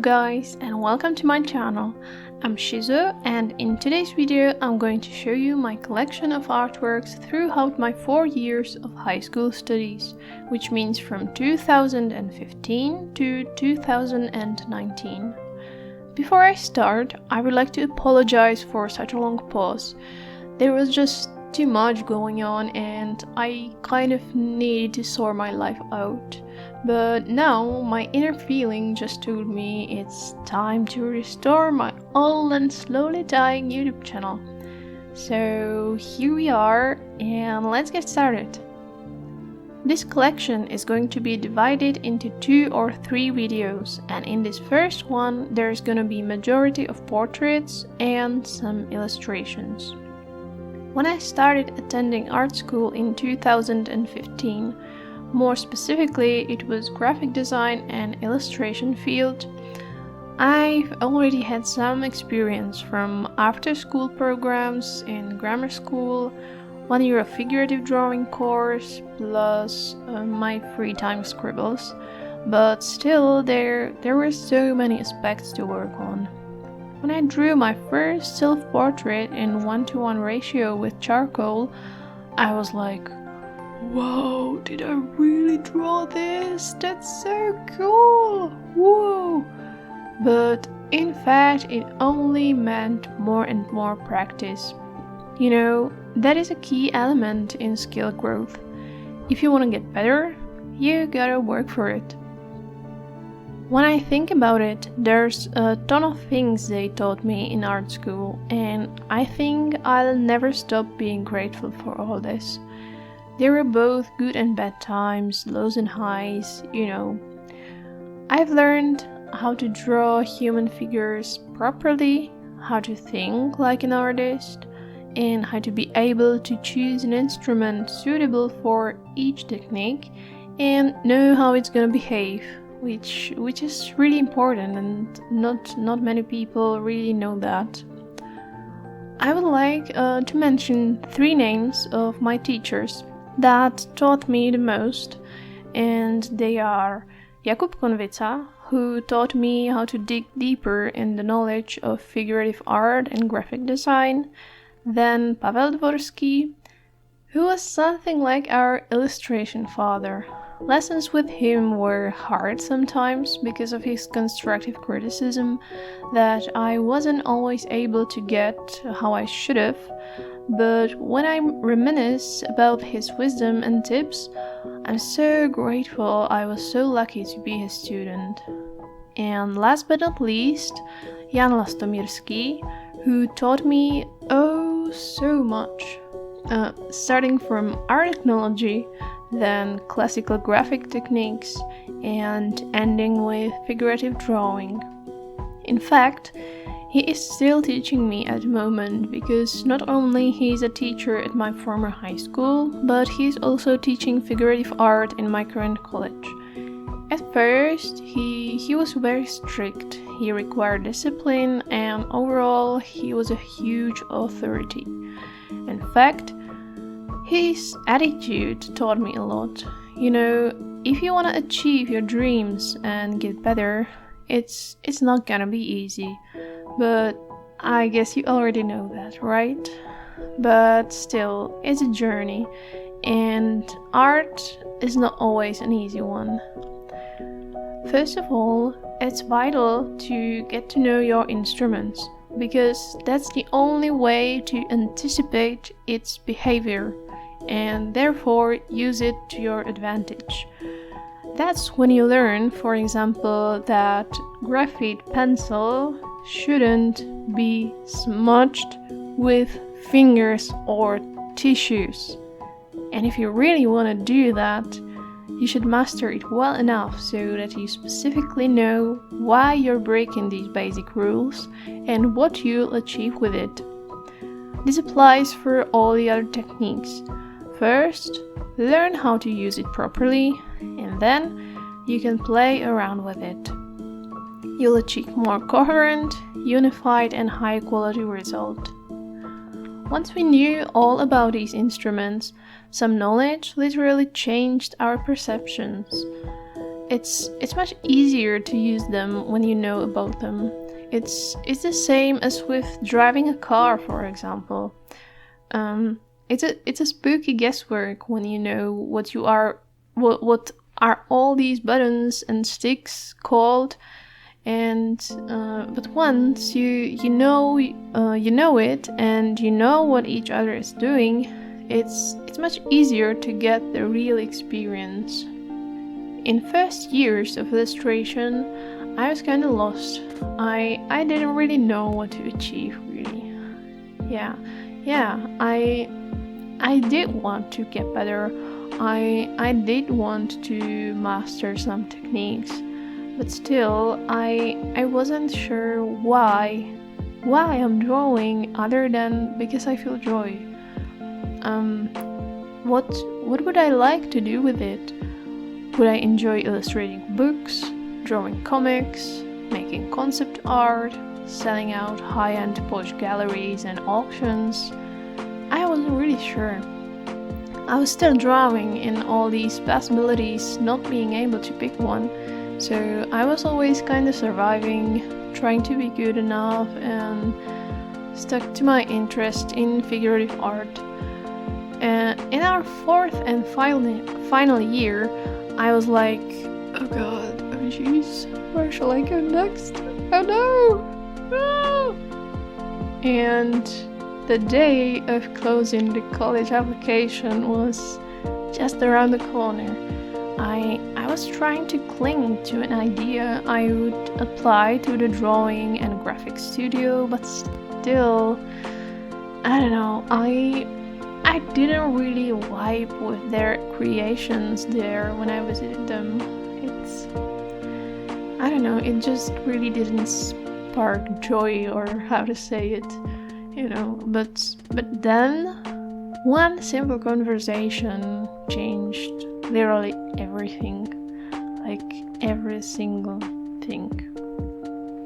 guys, and welcome to my channel. I'm Shizu, and in today's video I'm going to show you my collection of artworks throughout my 4 years of high school studies, which means from 2015 to 2019. Before I start, I would like to apologize for such a long pause. There was just too much going on and I kind of needed to sort my life out. But now my inner feeling just told me it's time to restore my old and slowly dying YouTube channel. So here we are, and let's get started. This collection is going to be divided into 2 or 3 videos, and in this first one there's gonna be majority of portraits and some illustrations. When I started attending art school in 2015, more specifically it was graphic design and illustration field, I've already had some experience from after school programs in grammar school, 1 year of figurative drawing course, plus my free time scribbles, but still there were so many aspects to work on. When I drew my first self-portrait in 1:1 ratio with charcoal, I was like, whoa, did I really draw this? That's so cool! Whoa! But in fact, it only meant more and more practice. You know, that is a key element in skill growth. If you want to get better, you gotta work for it. When I think about it, there's a ton of things they taught me in art school, and I think I'll never stop being grateful for all this. There were both good and bad times, lows and highs, you know. I've learned how to draw human figures properly, how to think like an artist, and how to be able to choose an instrument suitable for each technique and know how it's gonna behave. Which is really important, and not many people really know that. I would like to mention 3 names of my teachers that taught me the most, and they are Jakub Konvica, who taught me how to dig deeper in the knowledge of figurative art and graphic design, then Pavel Dvorsky, who was something like our illustration father. Lessons with him were hard sometimes because of his constructive criticism that I wasn't always able to get how I should have, but when I reminisce about his wisdom and tips, I'm so grateful I was so lucky to be his student. And last but not least, Jan Lastomirsky, who taught me oh so much, starting from art technology, then classical graphic techniques, and ending with figurative drawing. In fact, he is still teaching me at the moment, because not only he is a teacher at my former high school, but he is also teaching figurative art in my current college. At first, he was very strict, he required discipline, and overall he was a huge authority. In fact, his attitude taught me a lot. You know, if you want to achieve your dreams and get better, it's not gonna be easy. But I guess you already know that, right? But still, it's a journey, and art is not always an easy one. First of all, it's vital to get to know your instruments, because that's the only way to anticipate its behavior and therefore use it to your advantage. That's when you learn, for example, that graphite pencil shouldn't be smudged with fingers or tissues. And if you really want to do that, you should master it well enough so that you specifically know why you're breaking these basic rules and what you'll achieve with it. This applies for all the other techniques. First, learn how to use it properly, and then you can play around with it. You'll achieve more coherent, unified, and high quality result. Once we knew all about these instruments, some knowledge literally changed our perceptions. it's much easier to use them when you know about them. It's the same as with driving a car, for example. It's a spooky guesswork when you know what are all these buttons and sticks called, and but once you know it and you know what each other is doing, it's much easier to get the real experience. In first years of illustration, I was kind of lost. I didn't really know what to achieve, really. Yeah, I did want to get better. I did want to master some techniques, but still, I wasn't sure why I'm drawing other than because I feel joy. What would I like to do with it? Would I enjoy illustrating books, drawing comics, making concept art, selling out high-end posh galleries and auctions? I wasn't really sure. I was still drawing in all these possibilities, not being able to pick one. So I was always kind of surviving, trying to be good enough, and stuck to my interest in figurative art. And in our fourth and final year, I was like, oh god, oh jeez, where shall I go next? Oh no! Ah! And the day of closing the college application was just around the corner. I was trying to cling to an idea I would apply to the drawing and graphic studio, but still, I don't know, I didn't really vibe with their creations there when I visited them. I don't know, it just really didn't spark joy, or how to say it, you know. But then one simple conversation changed literally everything, like every single thing.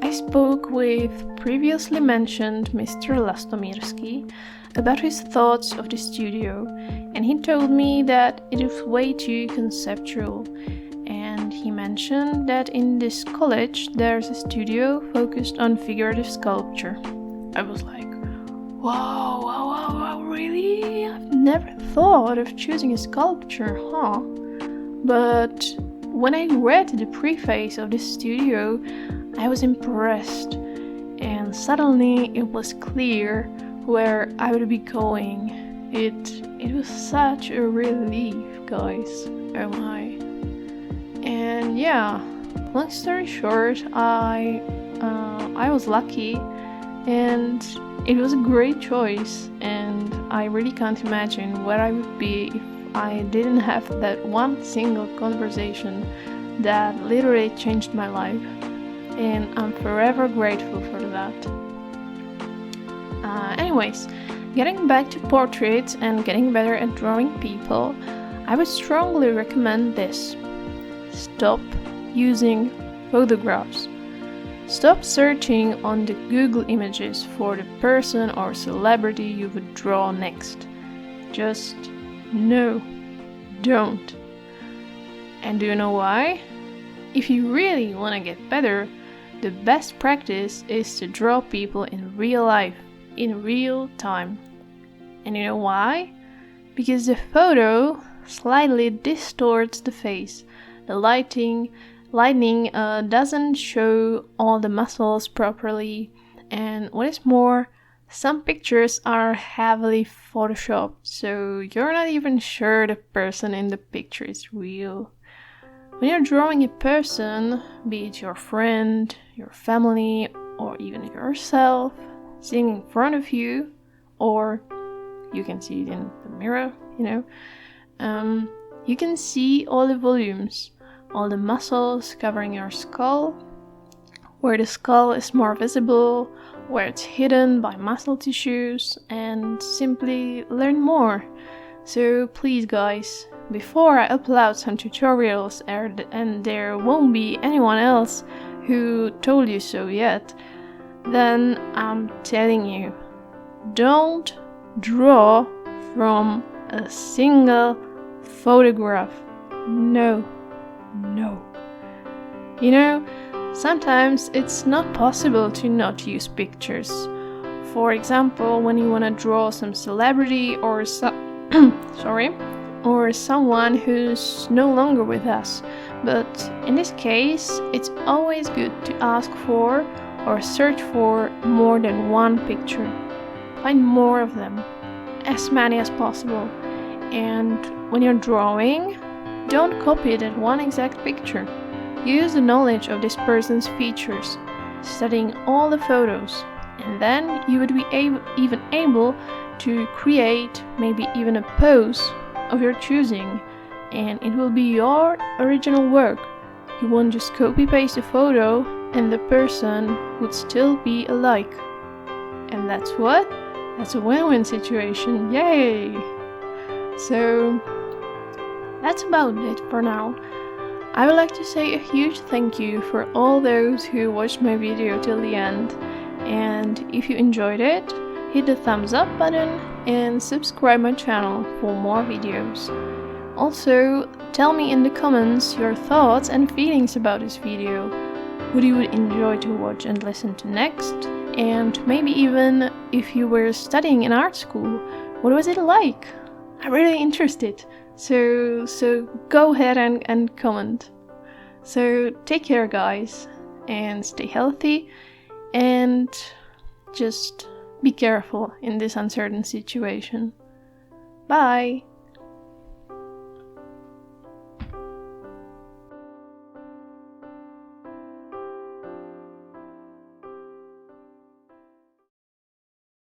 I spoke with previously mentioned Mr. Lastomirsky about his thoughts of the studio, and he told me that it was way too conceptual. And he mentioned that in this college there's a studio focused on figurative sculpture. I was like, wow, really? I've never thought of choosing a sculpture, huh? But when I read the preface of this studio, I was impressed, and suddenly it was clear where I would be going. It was such a relief, guys. Oh my. And yeah, long story short, I was lucky, and it was a great choice, and I really can't imagine where I would be if I didn't have that one single conversation that literally changed my life, and I'm forever grateful for that. Anyways, getting back to portraits and getting better at drawing people, I would strongly recommend this. Stop using photographs. Stop searching on the Google images for the person or celebrity you would draw next. Just no, don't. And do you know why? If you really want to get better, the best practice is to draw people in real life, in real time. And you know why? Because the photo slightly distorts the face. The lightning doesn't show all the muscles properly, and what is more, some pictures are heavily photoshopped, so you're not even sure the person in the picture is real. When you're drawing a person, be it your friend, your family, or even yourself, sitting in front of you, or you can see it in the mirror, you can see all the volumes, all the muscles covering your skull, where the skull is more visible, where it's hidden by muscle tissues, and simply learn more. So please guys, before I upload some tutorials and there won't be anyone else who told you so yet, then I'm telling you, don't draw from a single photograph. No. You know, sometimes it's not possible to not use pictures. For example, when you want to draw some celebrity or or someone who's no longer with us. But in this case, it's always good to ask for or search for more than one picture. Find more of them, as many as possible. And when you're drawing, don't copy that one exact picture. Use the knowledge of this person's features, studying all the photos, and then you would be even able to create maybe even a pose of your choosing, and it will be your original work. You won't just copy-paste a photo and the person would still be alike. And that's what? That's a win-win situation, yay! So, that's about it for now. I would like to say a huge thank you for all those who watched my video till the end. And if you enjoyed it, hit the thumbs up button and subscribe my channel for more videos. Also, tell me in the comments your thoughts and feelings about this video. What you would enjoy to watch and listen to next, and maybe even if you were studying in art school, what was it like? I'm really interested, so go ahead and comment. So take care guys, and stay healthy, and just be careful in this uncertain situation. Bye!